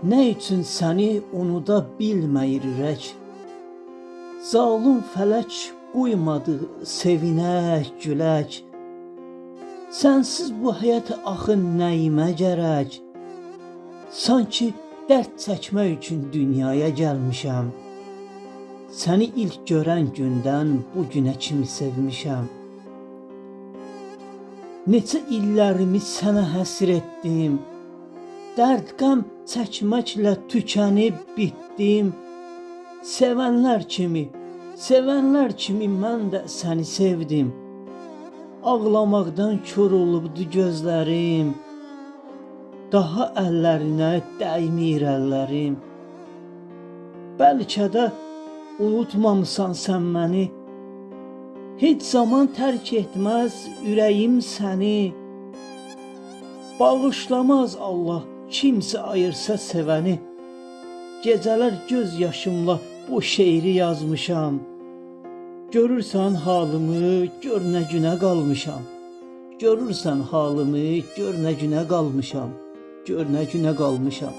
Nə üçün səni unuda bilməyir ürək? Zalım fələk qoymadı sevinək, gülək. Sənsiz bu həyat axı nəyimə gərək? Sanki dərd çəkmək üçün dünyaya gəlmişəm. Səni ilk görən gündən bu günə kimi sevmişəm. Neçə illərimi sənə həsr etdim. Dərd qəm çəkməklə tükənib bitdim. Sevənlər kimi mən də səni sevdim. Ağlamaqdan kör olubdu gözlərim. Daha əllərinə dəymir əllərim. Bəlkə də unutmamısan sən məni. Heç zaman tərk etməz ürəyim səni. Bağışlamaz Allah kimsə ayırsa sevəni. Gecələr göz yaşımla bu şeiri yazmışam. Görürsən halımı, gör nə günə qalmışam. Görürsən halımı, gör nə günə qalmışam. Gör nə günə qalmışam.